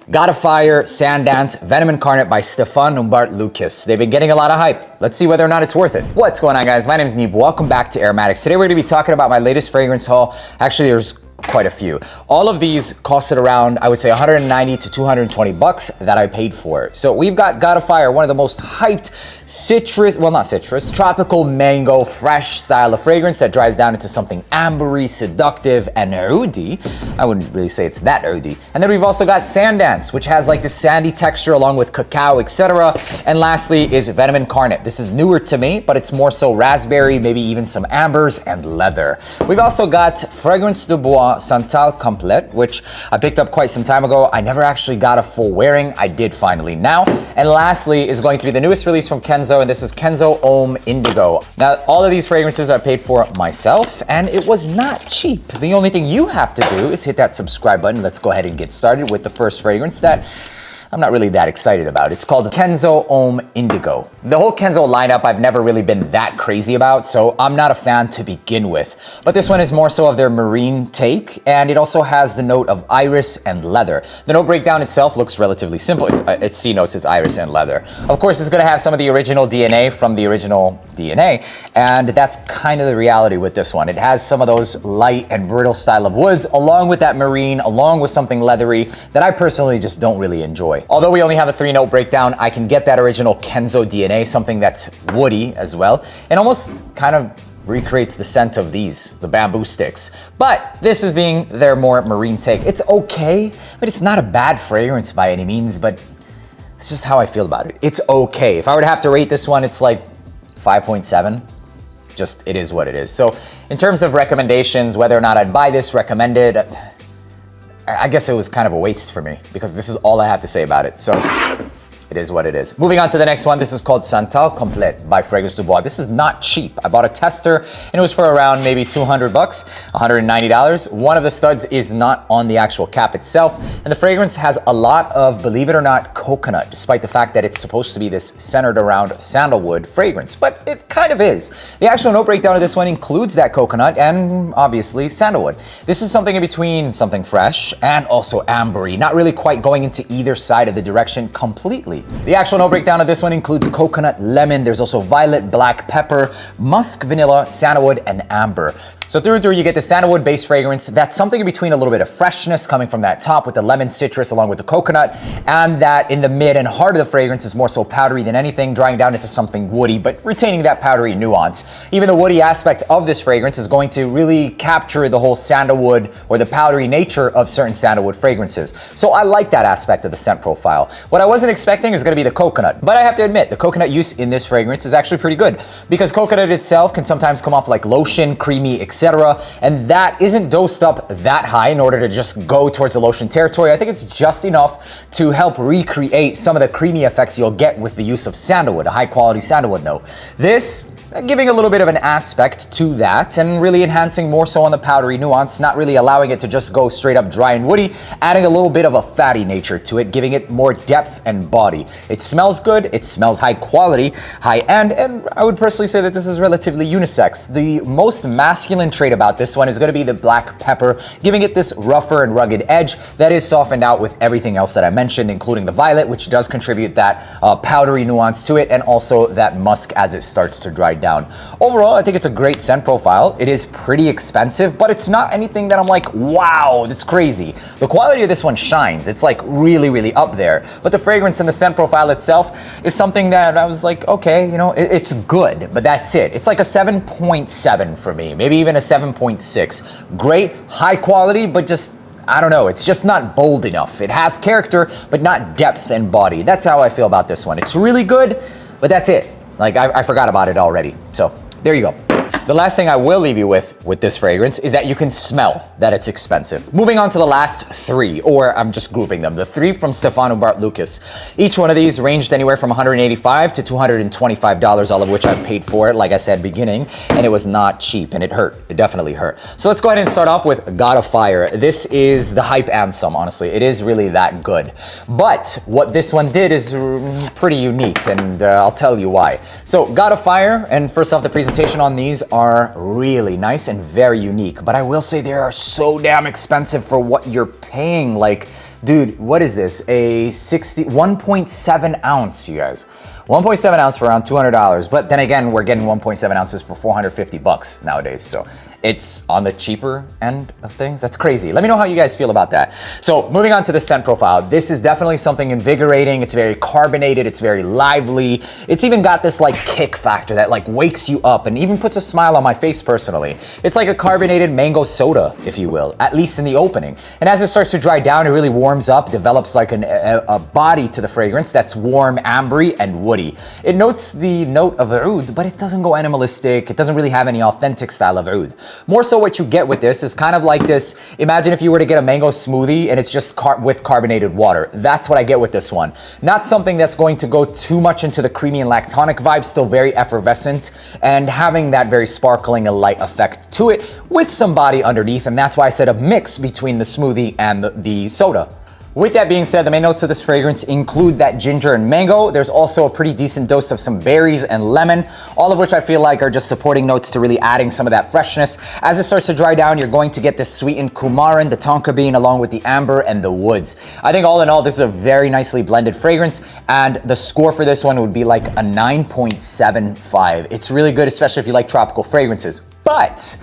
Gotta Fire, Sandance, Venom Incarnat by Stefan Humbert Lucas. They've been getting a lot of hype. Let's see whether or not it's worth it. What's going on, guys? My name is Neeb. Welcome back to AROMATIX. Today we're going to be talking about my latest fragrance haul. Actually, there's quite a few. All of these costed around, I would say, 190 to 220 bucks that I paid for. So we've got Gotta Fire, one of the most hyped citrus, well, not citrus, tropical mango, fresh style of fragrance that dries down into something ambery, seductive, and oody. I wouldn't really say it's that oody. And then we've also got Sandance, which has like the sandy texture along with cacao, etc. And lastly is Venom Incarnat. This is newer to me, but it's more so raspberry, maybe even some ambers and leather. We've also got Fragrance de Bois Santal Complete, which I picked up quite some time ago. I never actually got a full wearing. I did finally now. And lastly is going to be the newest release from Kenzo, and this is Kenzo Homme Indigo. Now, all of these fragrances I paid for myself, and it was not cheap. The only thing you have to do is hit that subscribe button. Let's go ahead and get started with the first fragrance that I'm not really that excited about. It's called Kenzo Homme Indigo. The whole Kenzo lineup I've never really been that crazy about, so I'm not a fan to begin with. But this one is more so of their marine take, and it also has the note of iris and leather. The note breakdown itself looks relatively simple. It's C notes, it's iris and leather. Of course, it's gonna have some of the original DNA from the original DNA, and that's kind of the reality with this one. It has some of those light and brittle style of woods, along with that marine, along with something leathery that I personally just don't really enjoy. Although we only have a 3-note breakdown, I can get that original Kenzo DNA, something that's woody as well, and almost kind of recreates the scent of these, the bamboo sticks. But this is being their more marine take. It's okay, but it's not a bad fragrance by any means, but it's just how I feel about it. It's okay. If I were to have to rate this one, it's like 5.7. Just, it is what it is. So in terms of recommendations, whether or not I'd buy this, recommend it, I guess it was kind of a waste for me because this is all I have to say about it. So it is what it is. Moving on to the next one. This is called Santal Complete by Fragrance de Bois. This is not cheap. I bought a tester and it was for around maybe 200 bucks, $190. One of the studs is not on the actual cap itself. And the fragrance has a lot of, believe it or not, coconut, despite the fact that it's supposed to be this centered around sandalwood fragrance, but it kind of is. The actual note breakdown of this one includes that coconut and obviously sandalwood. This is something in between something fresh and also ambery, not really quite going into either side of the direction completely. The actual note breakdown of this one includes coconut, lemon, there's also violet, black pepper, musk, vanilla, sandalwood, and amber. So through and through, you get the sandalwood-based fragrance. That's something in between a little bit of freshness coming from that top with the lemon citrus along with the coconut, and that in the mid and heart of the fragrance is more so powdery than anything, drying down into something woody, but retaining that powdery nuance. Even the woody aspect of this fragrance is going to really capture the whole sandalwood or the powdery nature of certain sandalwood fragrances. So I like that aspect of the scent profile. What I wasn't expecting is going to be the coconut, but I have to admit, the coconut use in this fragrance is actually pretty good because coconut itself can sometimes come off like lotion, creamy, etc. And that isn't dosed up that high in order to just go towards the lotion territory. I think it's just enough to help recreate some of the creamy effects you'll get with the use of sandalwood, a high quality sandalwood note. This giving a little bit of an aspect to that and really enhancing more so on the powdery nuance, not really allowing it to just go straight up dry and woody, adding a little bit of a fatty nature to it, giving it more depth and body. It smells good, it smells high quality, high end, and I would personally say that this is relatively unisex. The most masculine trait about this one is going to be the black pepper, giving it this rougher and rugged edge that is softened out with everything else that I mentioned, including the violet, which does contribute that powdery nuance to it, and also that musk as it starts to dry down. Overall, I think it's a great scent profile. It is pretty expensive, but it's not anything that I'm like, wow, that's crazy. The quality of this one shines. It's like really, really up there. But the fragrance and the scent profile itself is something that I was like, okay, you know, it's good, but that's it. It's like a 7.7 for me, maybe even a 7.6. Great, high quality, but just, I don't know, it's just not bold enough. It has character, but not depth and body. That's how I feel about this one. It's really good, but that's it. Like, I forgot about it already. So there you go. The last thing I will leave you with this fragrance is that you can smell that it's expensive. Moving on to the last three, or I'm just grouping them, the three from Stefan Humbert Lucas. Each one of these ranged anywhere from $185 to $225, all of which I paid for it, like I said, beginning, and it was not cheap, and it hurt. It definitely hurt. So let's go ahead and start off with Gotta Fire. This is the hype anthem, honestly. It is really that good. But what this one did is pretty unique, and I'll tell you why. So Gotta Fire, and first off, the presentation on these are really nice and very unique, but I will say they are so damn expensive for what you're paying. Like, Dude, what is this? A 1.7 ounce, you guys. 1.7 ounce for around $200. But then again, we're getting 1.7 ounces for 450 bucks nowadays. So it's on the cheaper end of things. That's crazy. Let me know how you guys feel about that. So moving on to the scent profile. This is definitely something invigorating. It's very carbonated. It's very lively. It's even got this like kick factor that like wakes you up and even puts a smile on my face personally. It's like a carbonated mango soda, if you will, at least in the opening. And as it starts to dry down, it really warms up, develops like a body to the fragrance that's warm, ambery, and woody. It notes the note of oud, but it doesn't go animalistic. It doesn't really have any authentic style of oud. More so what you get with this is kind of like this. Imagine if you were to get a mango smoothie and it's just with carbonated water. That's what I get with this one. Not something that's going to go too much into the creamy and lactonic vibe, still very effervescent and having that very sparkling and light effect to it with some body underneath. And that's why I said a mix between the smoothie and the soda. With that being said, the main notes of this fragrance include that ginger and mango. There's also a pretty decent dose of some berries and lemon, all of which I feel like are just supporting notes to really adding some of that freshness. As it starts to dry down, you're going to get this sweetened coumarin, the tonka bean, along with the amber and the woods. I think all in all, this is a very nicely blended fragrance, and the score for this one would be like a 9.75. It's really good, especially if you like tropical fragrances. But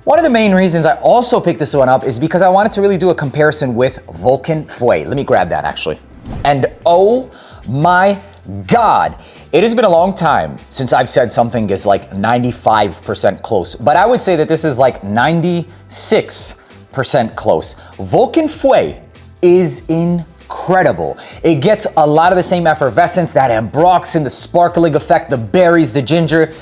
one of the main reasons I also picked this one up is because I wanted to really do a comparison with Vulcan Fouet. Let me grab that actually. And oh my God, it has been a long time since I've said something is like 95% close, but I would say that this is like 96% close. Vulcan Fouet is incredible. It gets a lot of the same effervescence, that ambroxan, the sparkling effect, the berries, the ginger.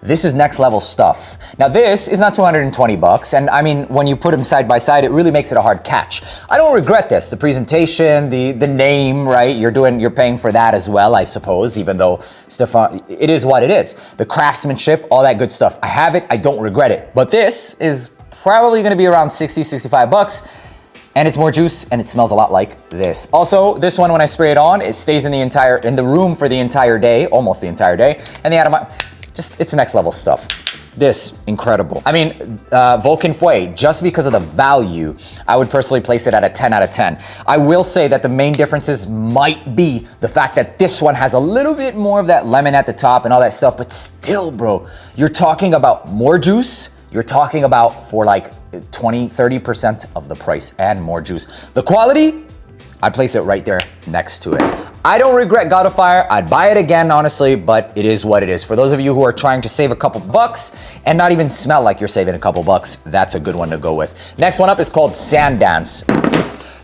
This is next level stuff. Now this is not 220 bucks, and I mean, when you put them side by side, it really makes it a hard catch. I don't regret this. The presentation, the name, right? You're paying for that as well, I suppose, even though Stefan, it is what it is. The craftsmanship, all that good stuff. I have it, I don't regret it. But this is probably gonna be around 60, 65 bucks. And it's more juice, and it smells a lot like this. Also, this one, when I spray it on, it stays in the room for the entire day, almost the entire day. And the it's next level stuff. This, incredible. I mean, Vulcan Fouet, just because of the value, I would personally place it at a 10 out of 10. I will say that the main differences might be the fact that this one has a little bit more of that lemon at the top and all that stuff, but still, bro, you're talking about more juice. You're talking about for like 20, 30% of the price and more juice. The quality, I'd place it right there next to it. I don't regret God of Fire. I'd buy it again, honestly, but it is what it is. For those of you who are trying to save a couple bucks and not even smell like you're saving a couple bucks, that's a good one to go with. Next one up is called Sand Dance.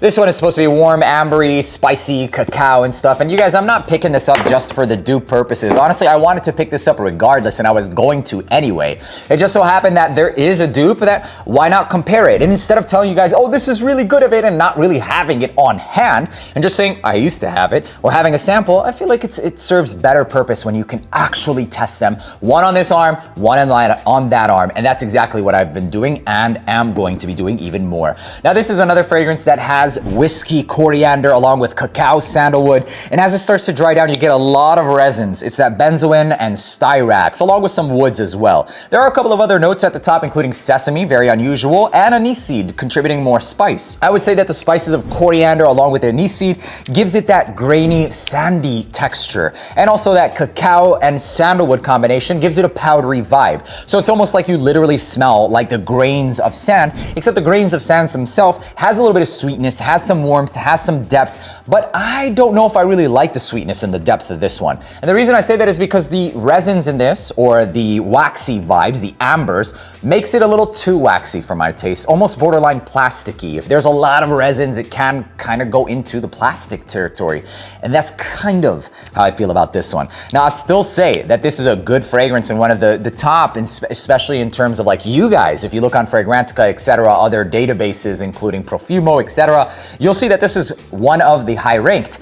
This one is supposed to be warm, ambery, spicy, cacao and stuff. And you guys, I'm not picking this up just for the dupe purposes. Honestly, I wanted to pick this up regardless, and I was going to anyway. It just so happened that there is a dupe that, why not compare it? And instead of telling you guys, oh, this is really good of it, and not really having it on hand, and just saying, I used to have it, or having a sample, I feel like it serves better purpose when you can actually test them. One on this arm, one on that arm. And that's exactly what I've been doing and am going to be doing even more. Now, this is another fragrance that has whiskey, coriander, along with cacao, sandalwood. And as it starts to dry down, you get a lot of resins. It's that benzoin and styrax, along with some woods as well. There are a couple of other notes at the top, including sesame, very unusual, and anise seed, contributing more spice. I would say that the spices of coriander, along with the anise seed, gives it that grainy, sandy texture. And also that cacao and sandalwood combination gives it a powdery vibe. So it's almost like you literally smell like the grains of sand, except the grains of sand themselves has a little bit of sweetness, has some warmth, has some depth, but I don't know if I really like the sweetness and the depth of this one. And the reason I say that is because the resins in this, or the waxy vibes, the ambers, makes it a little too waxy for my taste, almost borderline plasticky. If there's a lot of resins, it can kind of go into the plastic territory. And that's kind of how I feel about this one. Now, I still say that this is a good fragrance and one of the top, especially in terms of like you guys, if you look on Fragrantica, etc., other databases, including Profumo, etc., you'll see that this is one of the high ranked.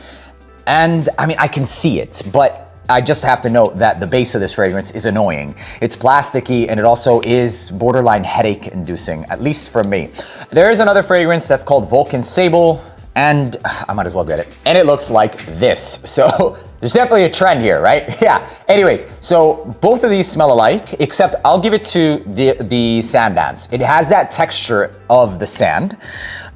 And I mean, I can see it, but I just have to note that the base of this fragrance is annoying. It's plasticky, and it also is borderline headache inducing, at least for me. There is another fragrance that's called Vulcan Sable, and I might as well get it. And it looks like this. So there's definitely a trend here, right? Yeah. Anyways, so both of these smell alike, except I'll give it to the Sand Dance. It has that texture of the sand.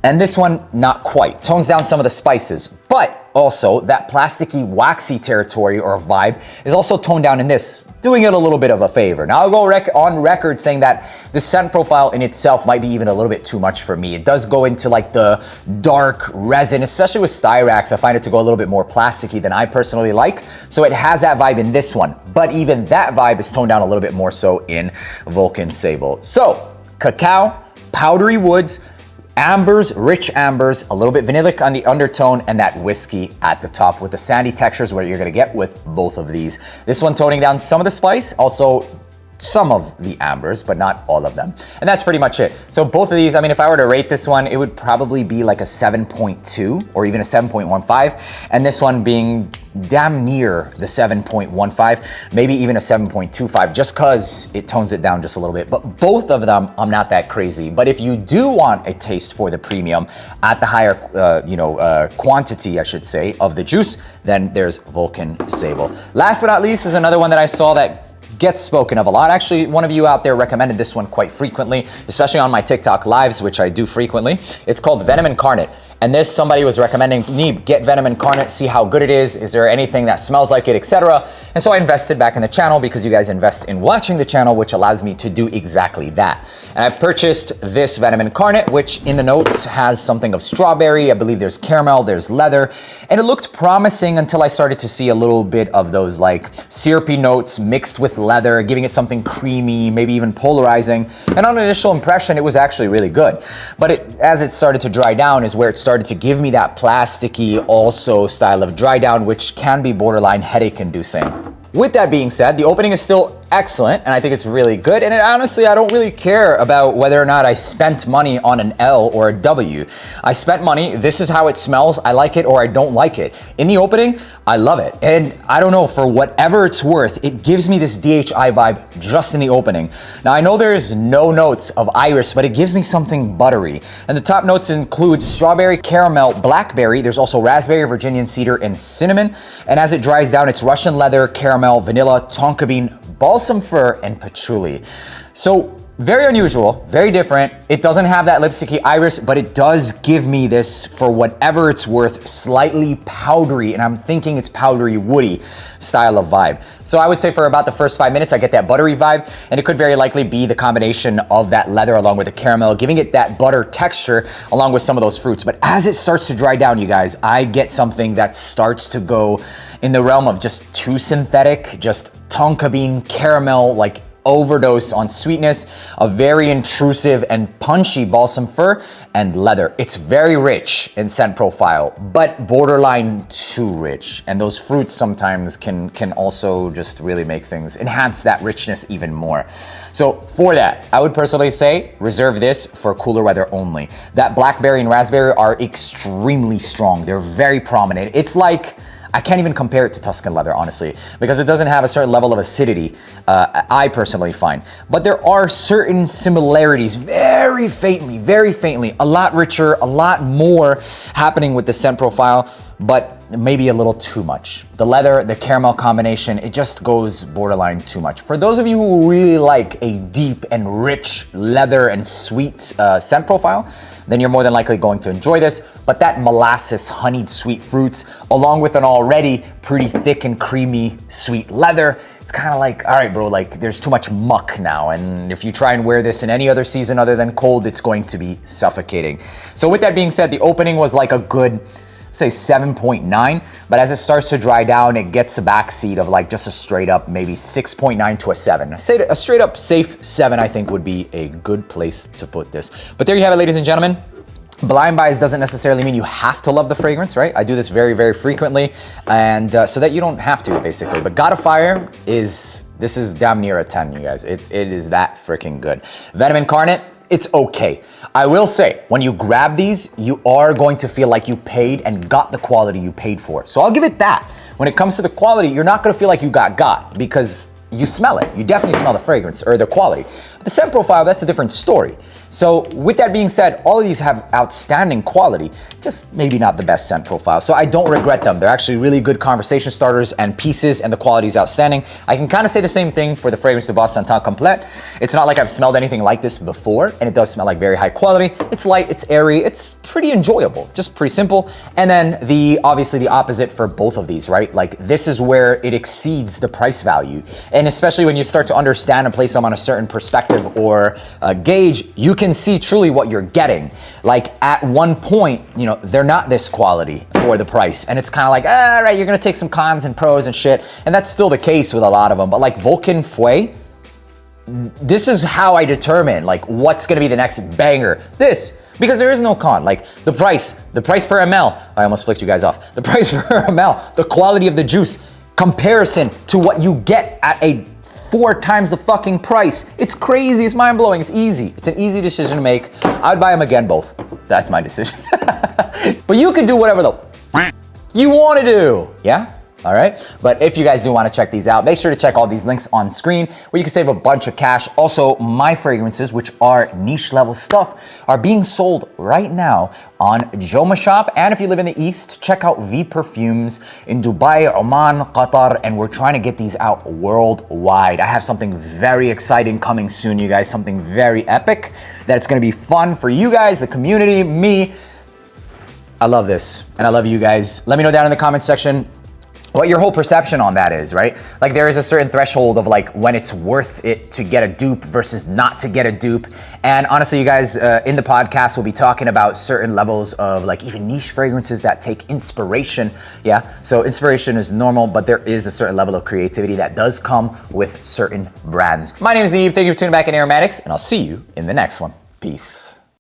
And this one, not quite. Tones down some of the spices, but also that plasticky, waxy territory or vibe is also toned down in this, doing it a little bit of a favor. Now I'll go on record saying that the scent profile in itself might be even a little bit too much for me. It does go into like the dark resin, especially with Styrax. I find it to go a little bit more plasticky than I personally like. So it has that vibe in this one, but even that vibe is toned down a little bit more so in Vulcan Sable. So cacao, powdery woods, ambers, rich ambers, a little bit vanillic on the undertone, and that whiskey at the top with the sandy textures where you're gonna get with both of these. This one toning down some of the spice, also some of the ambers, but not all of them. And that's pretty much it. So both of these, I mean, if I were to rate this one, it would probably be like a 7.2 or even a 7.15. And this one being damn near the 7.15, maybe even a 7.25, just cause it tones it down just a little bit. But both of them, I'm not that crazy. But if you do want a taste for the premium at the higher, quantity, I should say, of the juice, then there's Vulcan Sable. Last but not least is another one that I saw that gets spoken of a lot. Actually, one of you out there recommended this one quite frequently, especially on my TikTok lives, which I do frequently. It's called Venom Incarnat. And this, somebody was recommending, Neeb, get Venom Incarnat, see how good it is there anything that smells like it, etc. And so I invested back in the channel because you guys invest in watching the channel, which allows me to do exactly that. And I purchased this Venom Incarnat, which in the notes has something of strawberry, I believe there's caramel, there's leather, and it looked promising until I started to see a little bit of those like syrupy notes mixed with leather, giving it something creamy, maybe even polarizing. And on initial impression, it was actually really good. But as it started to dry down is where it started to give me that plasticky also style of dry down, which can be borderline headache inducing. With that being said, the opening is still excellent and I think it's really good. And honestly, I don't really care about whether or not I spent money on an L or a W. I spent money, this is how it smells, I like it or I don't like it. In the opening, I love it. And I don't know, for whatever it's worth, it gives me this DHI vibe just in the opening. Now I know there's no notes of iris, but it gives me something buttery. And the top notes include strawberry, caramel, blackberry, there's also raspberry, Virginian cedar, and cinnamon. And as it dries down, it's Russian leather, caramel, vanilla, tonka bean, balsam fir, and patchouli. So very unusual, very different. It doesn't have that lipsticky iris, but it does give me this, for whatever it's worth, slightly powdery, and I'm thinking it's powdery woody style of vibe. So I would say for about the first 5 minutes, I get that buttery vibe, and it could very likely be the combination of that leather along with the caramel, giving it that butter texture along with some of those fruits. But as it starts to dry down, you guys, I get something that starts to go in the realm of just too synthetic, just tonka bean, caramel, like overdose on sweetness, a very intrusive and punchy balsam fir and leather. It's very rich in scent profile, but borderline too rich. And those fruits sometimes can also just really make things, enhance that richness even more. So for that, I would personally say reserve this for cooler weather only. That blackberry and raspberry are extremely strong. They're very prominent. It's like, I can't even compare it to Tuscan leather, honestly, because it doesn't have a certain level of acidity, I personally find. But there are certain similarities, very faintly, a lot richer, a lot more happening with the scent profile, but maybe a little too much. The leather, the caramel combination, it just goes borderline too much. For those of you who really like a deep and rich leather and sweet scent profile, then you're more than likely going to enjoy this. But that molasses, honeyed sweet fruits, along with an already pretty thick and creamy sweet leather, it's kind of like, all right, bro, like there's too much muck now. And if you try and wear this in any other season other than cold, it's going to be suffocating. So with that being said, the opening was like a good, say 7.9, but as it starts to dry down, it gets a backseat of like just a straight up maybe 6.9 to a 7. Say a straight up safe 7, I think would be a good place to put this. But there you have it, ladies and gentlemen. Blind buys doesn't necessarily mean you have to love the fragrance, right? I do this very frequently, and so that you don't have to, basically. But God of Fire this is damn near a 10, you guys. It is that freaking good. Venom Incarnate, it's okay. I will say, when you grab these, you are going to feel like you paid and got the quality you paid for. So I'll give it that. When it comes to the quality, you're not gonna feel like you got because you smell it. You definitely smell the fragrance or the quality. The scent profile, that's a different story. So with that being said, all of these have outstanding quality, just maybe not the best scent profile. So I don't regret them. They're actually really good conversation starters and pieces, and the quality is outstanding. I can kind of say the same thing for the Fragrance de Base Santin Complète. It's not like I've smelled anything like this before, and it does smell like very high quality. It's light, it's airy, it's pretty enjoyable, just pretty simple. And then obviously the opposite for both of these, right? Like this is where it exceeds the price value. And especially when you start to understand and place them on a certain perspective or gauge, you can see truly what you're getting. Like at one point, you know, they're not this quality for the price. And it's kind of like, all right, you're gonna take some cons and pros and shit. And that's still the case with a lot of them. But like Vulcan Fouet, this is how I determine like what's gonna be the next banger. Because there is no con. Like the price per ml, I almost flicked you guys off. The price per ml, the quality of the juice, comparison to what you get at a 4 times the fucking price. It's crazy, it's mind blowing, it's easy. It's an easy decision to make. I'd buy them again, both. That's my decision. But you can do whatever the you want to do, yeah? All right, but if you guys do want to check these out, make sure to check all these links on screen where you can save a bunch of cash. Also, my fragrances, which are niche level stuff, are being sold right now on Joma Shop. And if you live in the East, check out V Perfumes in Dubai, Oman, Qatar, and we're trying to get these out worldwide. I have something very exciting coming soon, you guys, something very epic that it's going to be fun for you guys, the community, me. I love this, and I love you guys. Let me know down in the comments section what your whole perception on that is, right? Like there is a certain threshold of like when it's worth it to get a dupe versus not to get a dupe. And honestly, you guys, in the podcast, we'll be talking about certain levels of like even niche fragrances that take inspiration. Yeah, so inspiration is normal, but there is a certain level of creativity that does come with certain brands. My name is Neve. Thank you for tuning back in Aromatics, and I'll see you in the next one. Peace.